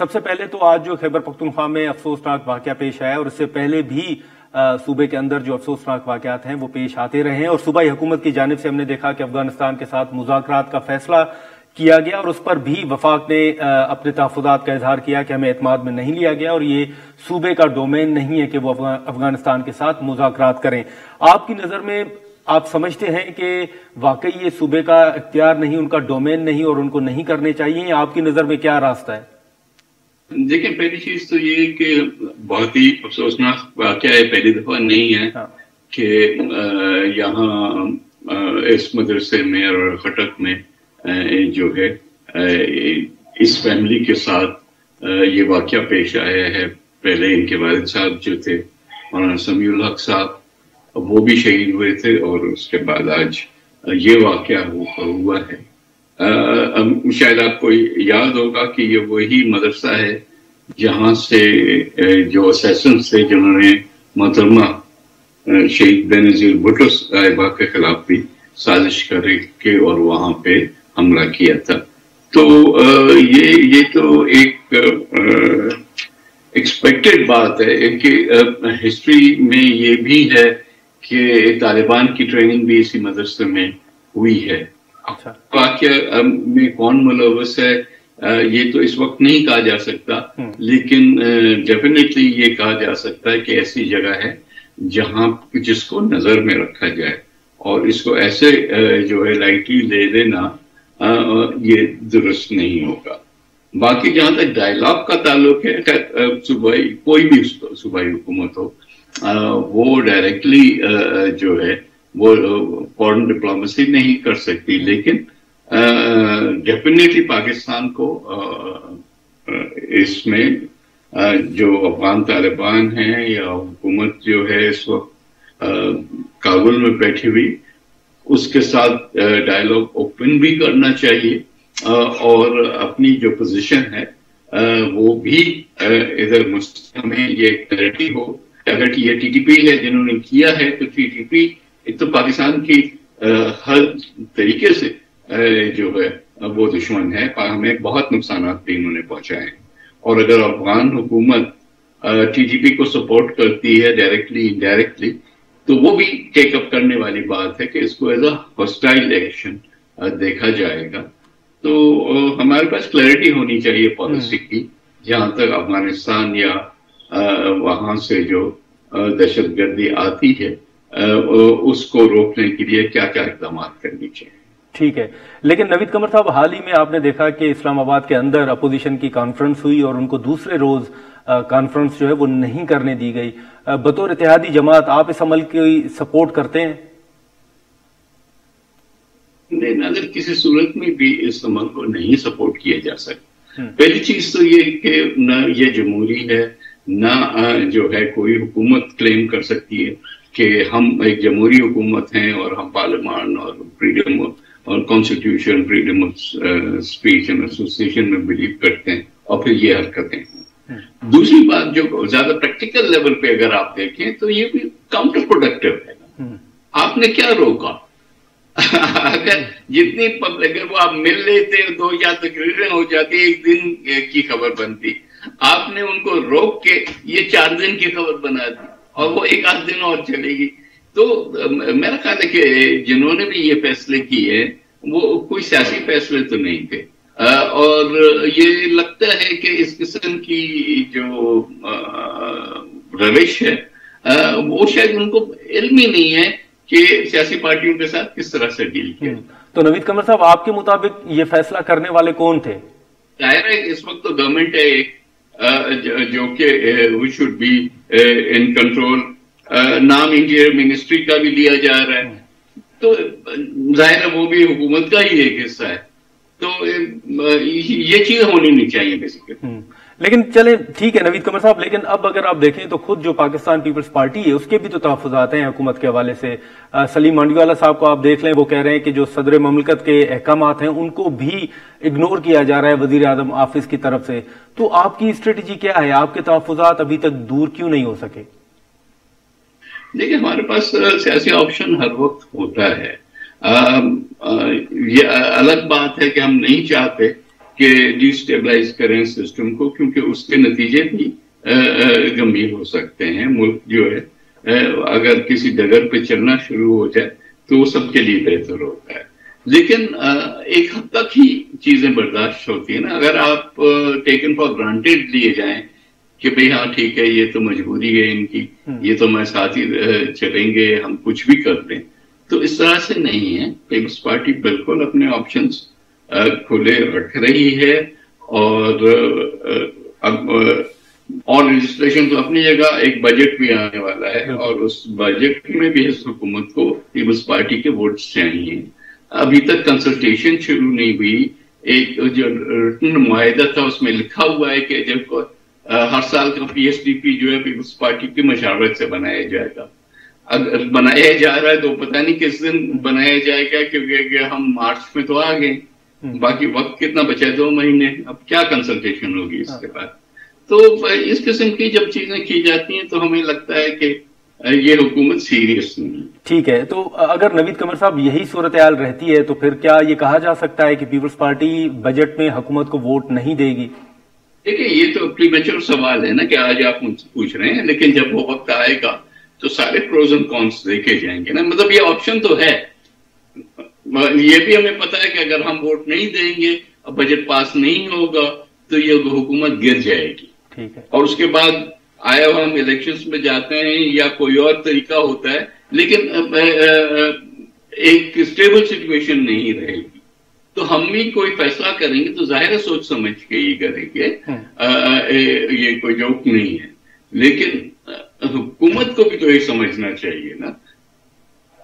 سب سے پہلے تو آج جو خیبر پختونخوا میں افسوسناک واقعہ پیش آیا اور اس سے پہلے بھی صوبے کے اندر جو افسوسناک واقعات ہیں وہ پیش آتے رہے ہیں، اور صوبائی حکومت کی جانب سے ہم نے دیکھا کہ افغانستان کے ساتھ مذاکرات کا فیصلہ کیا گیا، اور اس پر بھی وفاق نے اپنے تحفظات کا اظہار کیا کہ ہمیں اعتماد میں نہیں لیا گیا اور یہ صوبے کا ڈومین نہیں ہے کہ وہ افغانستان کے ساتھ مذاکرات کریں۔ آپ کی نظر میں آپ سمجھتے ہیں کہ واقعی یہ صوبے کا اختیار نہیں، ان کا ڈومین نہیں اور ان کو نہیں کرنے چاہیے؟ آپ کی نظر میں کیا راستہ ہے؟ دیکھیں، پہلی چیز تو یہ کہ بہت ہی افسوسناک واقعہ ہے، پہلی دفعہ نہیں ہے کہ یہاں اس مدرسے میں اور خٹک میں جو ہے اس فیملی کے ساتھ یہ واقعہ پیش آیا ہے۔ پہلے ان کے والد صاحب جو تھے مولانا سمیع الحق صاحب، وہ بھی شہید ہوئے تھے، اور اس کے بعد آج یہ واقعہ ہوا ہے۔ شاید آپ کو یاد ہوگا کہ یہ وہی مدرسہ ہے جہاں سے جو اسیسنز تھے جنہوں نے محترمہ شہید بینظیر بھٹو صاحبہ کے خلاف بھی سازش کر کے اور وہاں پہ حملہ کیا تھا۔ تو یہ تو ایک ایکسپیکٹڈ بات ہے کہ ہسٹری میں یہ بھی ہے کہ طالبان کی ٹریننگ بھی اسی مدرسے میں ہوئی ہے۔ واقعہ میں کون ملوث ہے یہ تو اس وقت نہیں کہا جا سکتا، لیکن ڈیفینیٹلی یہ کہا جا سکتا ہے کہ ایسی جگہ ہے جہاں جس کو نظر میں رکھا جائے، اور اس کو ایسے جو ہے لائٹلی لے لینا یہ درست نہیں ہوگا۔ باقی جہاں تک ڈائیلاگ کا تعلق ہے، صوبائی کوئی بھی صوبائی حکومت ہو وہ ڈائریکٹلی جو ہے وہ فورن ڈپلومیسی نہیں کر سکتی، لیکن ڈیفینیٹلی پاکستان کو اس میں جو افغان طالبان ہیں یا حکومت جو ہے اس وقت کابل میں بیٹھی ہوئی، اس کے ساتھ ڈائیلاگ اوپن بھی کرنا چاہیے، اور اپنی جو پوزیشن ہے وہ بھی ادھر ہمیں یہ کلیئرٹی ہو۔ اگر یہ ٹی ٹی پی ہے جنہوں نے کیا ہے تو ٹی ٹی پی تو پاکستان کی ہر طریقے سے جو ہے وہ دشمن ہے، ہمیں بہت نقصانات بھی انہوں نے پہنچائے ہیں، اور اگر افغان حکومت ٹی ٹی پی کو سپورٹ کرتی ہے ڈائریکٹلی انڈائریکٹلی تو وہ بھی ٹیک اپ کرنے والی بات ہے کہ اس کو ایز اے ہاسٹائل ایکشن دیکھا جائے گا۔ تو ہمارے پاس کلیئرٹی ہونی چاہیے پالیسی کی، جہاں تک افغانستان یا وہاں سے جو دہشت گردی آتی ہے اس کو روکنے کے لیے کیا کیا اقدامات کرنی چاہیے۔ ٹھیک ہے، لیکن نوید قمر صاحب، حال ہی میں آپ نے دیکھا کہ اسلام آباد کے اندر اپوزیشن کی کانفرنس ہوئی اور ان کو دوسرے روز کانفرنس جو ہے وہ نہیں کرنے دی گئی۔ بطور اتحادی جماعت آپ اس عمل کی سپورٹ کرتے ہیں؟ نہیں، اگر کسی صورت میں بھی اس عمل کو نہیں سپورٹ کیا جا سکتا۔ پہلی چیز تو یہ کہ نہ یہ جمہوری ہے، نہ جو ہے کوئی حکومت کلیم کر سکتی ہے کہ ہم ایک جمہوری حکومت ہیں اور ہم پارلیمان اور فریڈم اور constitution, freedom of speech and association میں بلیو کرتے ہیں اور پھر یہ حرکتیں ہیں۔ دوسری بات جو زیادہ پریکٹیکل لیول پہ اگر آپ دیکھیں تو یہ بھی کاؤنٹر پروڈکٹیو ہے۔ آپ نے کیا روکا؟ اگر جتنی پبلک وہ آپ مل لیتے دو یا تقریریں ہو جاتی، ایک دن کی خبر بنتی، آپ نے ان کو روک کے یہ 4 دن کی خبر بنا دی اور وہ 1 دن اور چلے گی۔ تو میرا خیال ہے کہ جنہوں نے بھی یہ فیصلے کیے وہ کوئی سیاسی فیصلے تو نہیں تھے، اور یہ لگتا ہے کہ اس قسم کی جو روش ہے وہ شاید ان کو علم ہی نہیں ہے کہ سیاسی پارٹیوں کے ساتھ کس طرح سے ڈیل کیا۔ تو نوید قمر صاحب، آپ کے مطابق یہ فیصلہ کرنے والے کون تھے؟ ظاہر ہے اس وقت تو گورنمنٹ ہے جو کہ we should be in control, نام انٹیریئر منسٹری کا بھی لیا جا رہا ہے، تو ظاہر ہے وہ بھی حکومت کا ہی ایک حصہ ہے، تو یہ چیز ہونی نہیں چاہیے بیسیکلی۔ لیکن چلیں ٹھیک ہے نوید قمر صاحب، لیکن اب اگر آپ دیکھیں تو خود جو پاکستان پیپلز پارٹی ہے اس کے بھی تو تحفظات ہیں حکومت کے حوالے سے۔ سلیم مانڈیوالا صاحب کو آپ دیکھ لیں، وہ کہہ رہے ہیں کہ جو صدر مملکت کے احکامات ہیں ان کو بھی اگنور کیا جا رہا ہے وزیر اعظم آفس کی طرف سے۔ تو آپ کی اسٹریٹجی کیا ہے؟ آپ کے تحفظات ابھی تک دور کیوں نہیں ہو سکے؟ دیکھیں، ہمارے پاس سیاسی آپشن ہر وقت ہوتا ہے۔ یہ الگ بات ہے کہ ہم نہیں چاہتے کہ ڈیسٹیبلائز کریں سسٹم کو، کیونکہ اس کے نتیجے بھی گمبھیر ہو سکتے ہیں. ملک جو ہے اگر کسی ڈگر پہ چلنا شروع ہو جائے تو وہ سب کے لیے بہتر ہوتا ہے. لیکن ایک حد تک ہی چیزیں برداشت ہوتی ہیں نا. اگر آپ ٹیکن فار گرانٹیڈ لیے جائیں کہ بھئی ہاں ٹھیک ہے یہ تو مجبوری ہے ان کی، یہ تو میں ساتھ ہی چلیں گے، ہم کچھ بھی کر دیں، تو اس طرح سے نہیں ہے. پیپلز پارٹی بالکل اپنے آپشنز کھلے رکھ رہی ہے. اور اب اور رجسٹریشن تو اپنی جگہ، ایک بجٹ بھی آنے والا ہے اور اس بجٹ میں بھی اس حکومت کو پیپلز پارٹی کے ووٹس چاہیے. ابھی تک کنسلٹیشن شروع نہیں ہوئی. ایک جو ریٹن معاہدہ تھا اس میں لکھا ہوا ہے کہ جب ہر سال کا پی ایس ڈی پی جو ہے پیپلز پارٹی کی مشاورت سے بنایا جائے گا. اگر بنایا جا رہا ہے تو پتہ نہیں کس دن بنایا جائے گا، کیونکہ ہم مارچ میں تو آ گئے، باقی وقت کتنا بچا ہے 2 مہینے. اب کیا کنسلٹیشن ہوگی اس کے بعد؟ تو اس قسم کی جب چیزیں کی جاتی ہیں تو ہمیں لگتا ہے کہ یہ حکومت سیریس نہیں ہے. ٹھیک ہے، تو اگر نوید قمر صاحب یہی صورتحال رہتی ہے تو پھر کیا یہ کہا جا سکتا ہے کہ پیپلز پارٹی بجٹ میں حکومت کو ووٹ نہیں دے گی؟ دیکھیں یہ تو پری میچور سوال ہے نا کہ آج آپ مجھ سے پوچھ رہے ہیں، لیکن جب وہ وقت آئے گا تو سارے پروز اینڈ کونس دیکھے جائیں گے نا. مطلب یہ آپشن تو ہے، یہ بھی ہمیں پتا ہے کہ اگر ہم ووٹ نہیں دیں گے، بجٹ پاس نہیں ہوگا تو یہ حکومت گر جائے گی. ٹھیک ہے، اور اس کے بعد آیا ہوا ہم الیکشنز میں جاتے ہیں یا کوئی اور طریقہ ہوتا ہے، لیکن ایک اسٹیبل سچویشن نہیں رہے گی. تو ہم بھی کوئی فیصلہ کریں گے تو ظاہر سوچ سمجھ کے ہی کریں گے، یہ کوئی جوک نہیں ہے. لیکن حکومت کو بھی تو یہ سمجھنا چاہیے نا.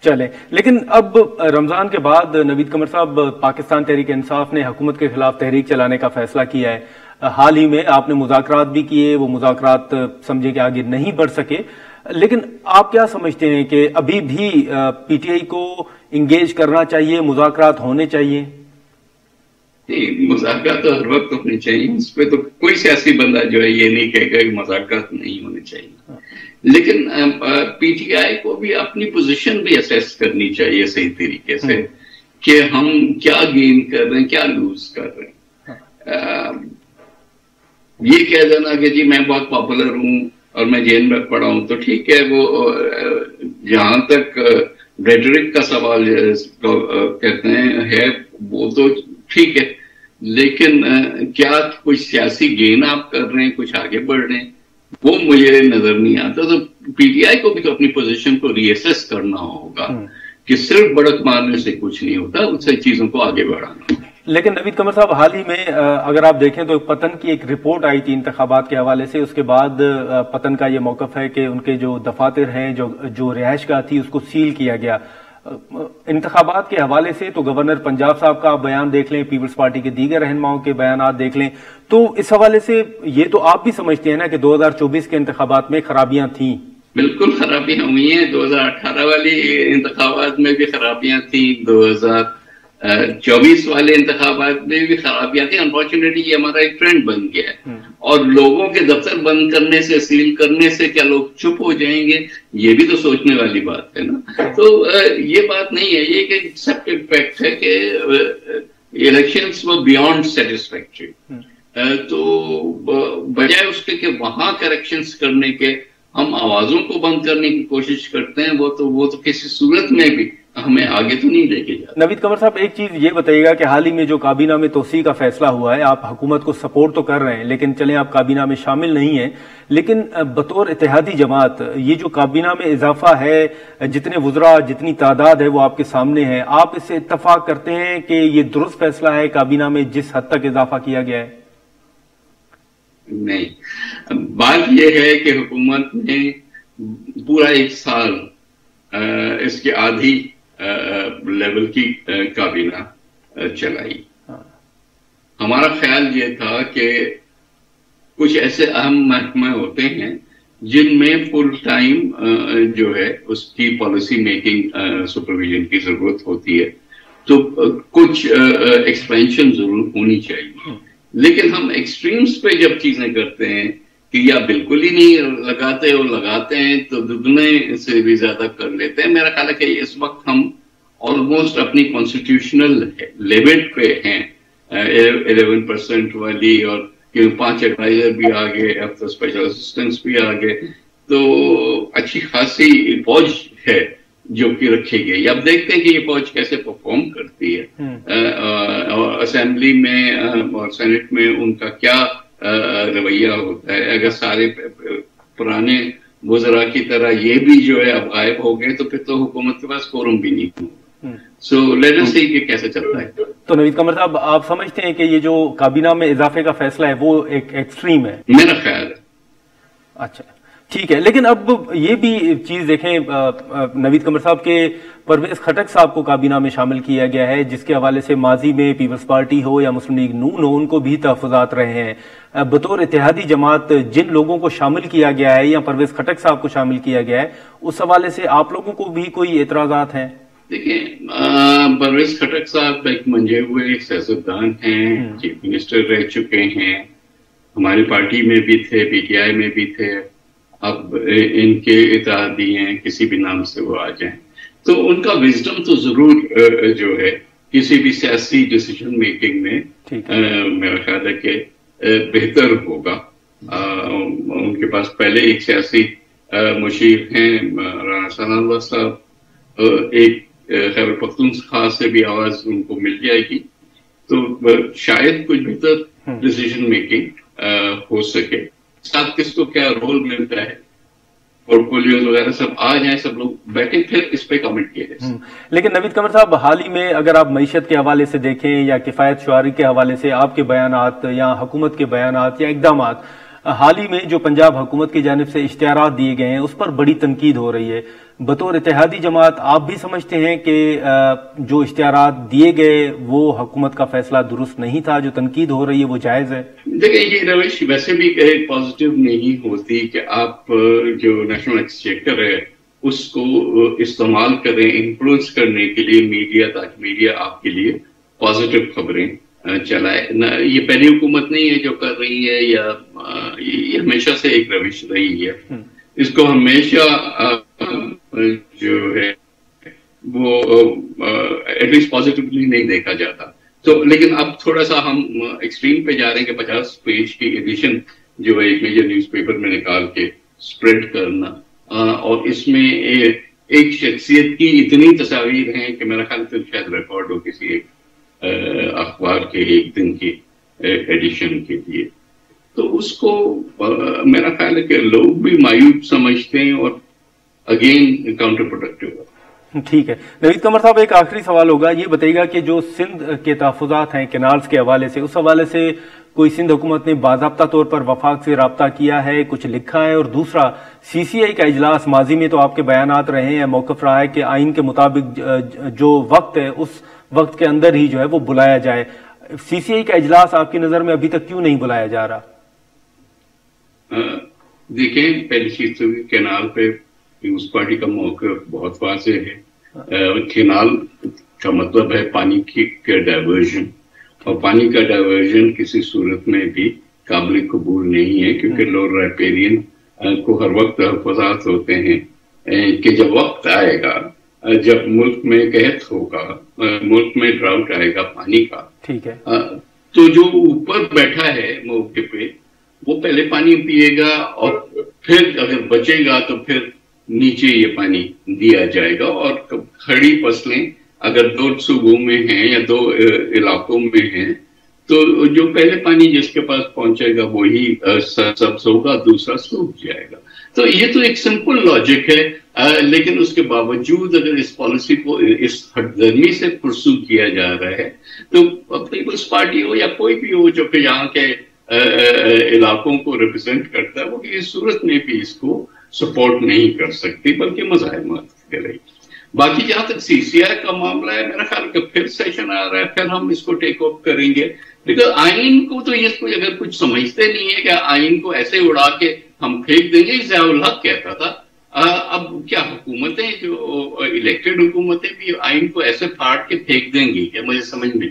چلے، لیکن اب رمضان کے بعد نوید قمر صاحب پاکستان تحریک انصاف نے حکومت کے خلاف تحریک چلانے کا فیصلہ کیا ہے. حال ہی میں آپ نے مذاکرات بھی کیے، وہ مذاکرات سمجھے کہ آگے نہیں بڑھ سکے، لیکن آپ کیا سمجھتے ہیں کہ ابھی بھی پی ٹی آئی کو انگیج کرنا چاہیے، مذاکرات ہونے چاہیے؟ مذاکرات تو ہر وقت ہونے چاہیے، اس پہ تو کوئی سیاسی بندہ جو ہے یہ نہیں کہے گا کہ مذاکرات نہیں ہونے چاہیے. لیکن پی ٹی آئی کو بھی اپنی پوزیشن بھی اسیس کرنی چاہیے صحیح طریقے سے کہ ہم کیا گین کر رہے ہیں، کیا لوز کر رہے ہیں. یہ کہہ دینا کہ جی میں بہت پاپولر ہوں اور میں جیل میں پڑا ہوں تو ٹھیک ہے، وہ جہاں تک ریٹرک کا سوال کہتے ہیں ہے وہ تو ٹھیک ہے، لیکن کیا کوئی سیاسی گین آپ کر رہے ہیں، کچھ آگے بڑھ رہے ہیں، وہ مجھے نظر نہیں آتا. تو پی ٹی آئی کو بھی تو اپنی پوزیشن کو ری ایسس کرنا ہوگا کہ صرف بڑک مارنے سے کچھ نہیں ہوتا، ان سے چیزوں کو آگے بڑھانا. لیکن نوید قمر صاحب حال ہی میں اگر آپ دیکھیں تو پتن کی ایک رپورٹ آئی تھی انتخابات کے حوالے سے، اس کے بعد پتن کا یہ موقف ہے کہ ان کے جو دفاتر ہیں، جو رہائش گاہ تھی، اس کو سیل کیا گیا. انتخابات کے حوالے سے تو گورنر پنجاب صاحب کا آپ بیان دیکھ لیں، پیپلز پارٹی کے دیگر رہنماؤں کے بیانات دیکھ لیں، تو اس حوالے سے یہ تو آپ بھی سمجھتے ہیں نا کہ 2024 کے انتخابات میں خرابیاں تھیں؟ بالکل خرابیاں ہوئی ہیں. 2018 والی انتخابات میں بھی خرابیاں تھیں، 2024 والے انتخابات میں بھی خرابیاں تھیں. انفارچونیٹلی یہ ہمارا ایک ٹرینڈ بن گیا ہے، اور لوگوں کے دفتر بند کرنے سے، سیل کرنے سے کیا لوگ چپ ہو جائیں گے؟ یہ بھی تو سوچنے والی بات ہے نا. تو یہ بات نہیں ہے، یہ ایک ایکسیپٹڈ فیکٹ ہے کہ الیکشنز وہ بیانڈ سیٹسفیکٹری. تو بجائے اس کے کہ وہاں کریکشنز کرنے کے ہم آوازوں کو بند کرنے کی کوشش کرتے ہیں، وہ تو کسی صورت میں بھی ہمیں آگے تو نہیں لے کے جاتا. نوید قمر صاحب ایک چیز یہ بتائیے گا کہ حال ہی میں جو کابینہ میں توسیع کا فیصلہ ہوا ہے، آپ حکومت کو سپورٹ تو کر رہے ہیں لیکن چلیں آپ کابینہ میں شامل نہیں ہیں، لیکن بطور اتحادی جماعت یہ جو کابینہ میں اضافہ ہے، جتنے وزراء، جتنی تعداد ہے وہ آپ کے سامنے ہے، آپ اس سے اتفاق کرتے ہیں کہ یہ درست فیصلہ ہے کابینہ میں جس حد تک اضافہ کیا گیا ہے؟ نہیں، بات یہ ہے کہ حکومت نے پورا 1 سال اس کے آدھی لیول کی کابینہ چلائی. ہمارا خیال یہ تھا کہ کچھ ایسے اہم محکمے ہوتے ہیں جن میں فل ٹائم جو ہے اس کی پالیسی میکنگ سپرویژن کی ضرورت ہوتی ہے، تو کچھ ایکسپینشن ضرور ہونی چاہیے. لیکن ہم ایکسٹریمز پہ جب چیزیں کرتے ہیں کہ یا بالکل ہی نہیں لگاتے اور لگاتے ہیں تو دگنے سے بھی زیادہ کر لیتے ہیں. میرا خیال ہے کہ اس وقت ہم آلموسٹ اپنی کانسٹیٹیوشنل لیمٹ پہ ہیں 11% والی، اور 5 ایڈوائزر بھی آ گئے، اب تو اسپیشل اسسٹنٹس بھی آ گئے، تو اچھی خاصی فوج ہے جو کہ رکھی گئی. اب دیکھتے ہیں کہ یہ فوج کیسے پرفارم کرتی ہے، اور اسمبلی میں اور سینٹ میں ان کا کیا رویہ ہوتا ہے. اگر سارے پرانے وزراء کی طرح یہ بھی جو ہے اب غائب ہو گئے تو پھر تو حکومت کے پاس فورم بھی نہیں ہوگا. سو لیٹ اس سی کہ کیسے چلتا ہے. تو نوید قمر صاحب، آپ سمجھتے ہیں کہ یہ جو کابینہ میں اضافے کا فیصلہ ہے وہ ایک ایکسٹریم ہے؟ میرا خیال ہے. اچھا ٹھیک ہے، لیکن اب یہ بھی چیز دیکھیں نوید قمر صاحب کے پرویز خٹک صاحب کو کابینہ میں شامل کیا گیا ہے، جس کے حوالے سے ماضی میں پیپلز پارٹی ہو یا مسلم لیگ نون ہو، ان کو بھی تحفظات رہے ہیں. بطور اتحادی جماعت جن لوگوں کو شامل کیا گیا ہے یا پرویز خٹک صاحب کو شامل کیا گیا ہے، اس حوالے سے آپ لوگوں کو بھی کوئی اعتراضات ہیں؟ دیکھیں، پرویز خٹک صاحب ایک منجے ہوئے سیاستدان ہیں، چیف منسٹر رہ چکے ہیں، ہماری پارٹی میں بھی تھے، پی ٹی آئی میں بھی تھے. اب ان کے اتحادی ہیں، کسی بھی نام سے وہ آ جائیں، تو ان کا وزڈم تو ضرور جو ہے کسی بھی سیاسی ڈیسیجن میکنگ میں میرا خیال ہے کہ بہتر ہوگا. ان کے پاس پہلے ایک سیاسی مشیر ہیں رانا ثناء اللہ صاحب، ایک خیبر پختونخوا سے بھی آواز ان کو مل جائے گی، تو شاید کچھ بہتر ڈیسیجن میکنگ ہو سکے. ساتھ کس کو کیا رول ملتا ہے، پورٹفولیوز وغیرہ سب آ جائیں، سب لوگ بیٹھے پھر اس پہ کامنٹ کیے جائے. لیکن نوید قمر صاحب، حال ہی میں اگر آپ معیشت کے حوالے سے دیکھیں یا کفایت شعاری کے حوالے سے آپ کے بیانات یا حکومت کے بیانات یا اقدامات، حال ہی میں جو پنجاب حکومت کی جانب سے اشتہارات دیے گئے ہیں اس پر بڑی تنقید ہو رہی ہے. بطور اتحادی جماعت آپ بھی سمجھتے ہیں کہ جو اشتہارات دیے گئے وہ حکومت کا فیصلہ درست نہیں تھا؟ جو تنقید ہو رہی ہے وہ جائز ہے؟ دیکھیں، یہ روش ویسے بھی پازیٹیو نہیں ہوتی کہ آپ جو نیشنل ایکسچیکر ہے اس کو استعمال کریں انفلوئنس کرنے کے لیے میڈیا، تاکہ میڈیا آپ کے لیے پازیٹیو خبریں چلائے. یہ پہلی حکومت نہیں ہے جو کر رہی ہے، یا یہ ہمیشہ سے ایک روش رہی ہے. اس کو ہمیشہ جو ہے وہ ایٹ لیسٹ پازیٹیولی نہیں دیکھا جاتا. تو لیکن اب تھوڑا سا ہم ایکسٹریم پہ جا رہے ہیں کہ 50 پیج کی ایڈیشن جو ہے ایک میجر نیوز پیپر میں نکال کے سپریڈ کرنا، اور اس میں ایک شخصیت کی اتنی تصاویر ہیں کہ میرا خیال سے شاید ریکارڈ ہو کسی ایک اخبار کے ایک دن کی ایڈیشن کے لیے. تو اس کو میرا خیال ہے کہ لوگ بھی مایوب سمجھتے ہیں اور اگین کاؤنٹر پروڈکٹیو. ٹھیک ہے نوید قمر صاحب، ایک آخری سوال ہوگا، یہ بتائیے گا کہ جو سندھ کے تحفظات ہیں کینالز کے حوالے سے، اس حوالے سے کوئی سندھ حکومت نے باضابطہ طور پر وفاق سے رابطہ کیا ہے، کچھ لکھا ہے؟ اور دوسرا، سی سی آئی کا اجلاس ماضی میں تو آپ کے بیانات رہے ہیں، موقف رہا ہے کہ آئین کے مطابق جو وقت ہے اس وقت کے اندر ہی جو ہے وہ بلایا جائے. سی سی آئی کا اجلاس آپ کی نظر میں ابھی تک کیوں نہیں بلایا جا رہا؟ دیکھیں، پہلی چیز تو کینال پہ پیپلز پارٹی کا موقف بہت واضح ہے. کینال کا مطلب ہے پانی کا ڈائیورژن، اور پانی کا ڈائیورژن کسی صورت میں بھی قابل قبول نہیں ہے، کیونکہ لوور ریپیرین کو ہر وقت تحفظات ہوتے ہیں کہ جب وقت آئے گا، جب ملک میں قحط ہوگا، ملک میں ڈراؤٹ آئے گا پانی کا، ٹھیک ہے، تو جو اوپر بیٹھا ہے موقع پہ وہ پہلے پانی پیے گا، اور پھر اگر بچے گا تو پھر نیچے یہ پانی دیا جائے گا. اور کھڑی فصلیں اگر 2 صوبوں میں ہیں یا 2 علاقوں میں ہیں تو جو پہلے پانی جس کے پاس پہنچے گا وہی سبز ہوگا، دوسرا سوکھ جائے گا. تو یہ تو ایک سمپل لاجک ہے، لیکن اس کے باوجود اگر اس پالیسی کو اس ہٹ درمی سے پرسو کیا جا رہا ہے تو پیپلز پارٹی ہو یا کوئی بھی ہو جو کہ یہاں کے علاقوں کو ریپرزینٹ کرتا ہے، وہ اس صورت میں بھی اس کو سپورٹ نہیں کر سکتی بلکہ مزاحمت کرے گی. باقی جہاں تک سی سی آئی کا معاملہ ہے، میرا خیال کہ پھر سیشن آ رہا ہے، پھر ہم اس کو ٹیک اپ کریں گے. لیکن آئین کو تو یہ اگر کچھ سمجھتے نہیں ہے کہ آئین کو ایسے اڑا کے ہم پھینک دیں گے. ضیاء الحق کہتا تھا، اب کیا حکومتیں جو الیکٹڈ حکومتیں بھی آئین کو ایسے پھاڑ کے پھینک دیں گی؟ کہ مجھے سمجھ نہیں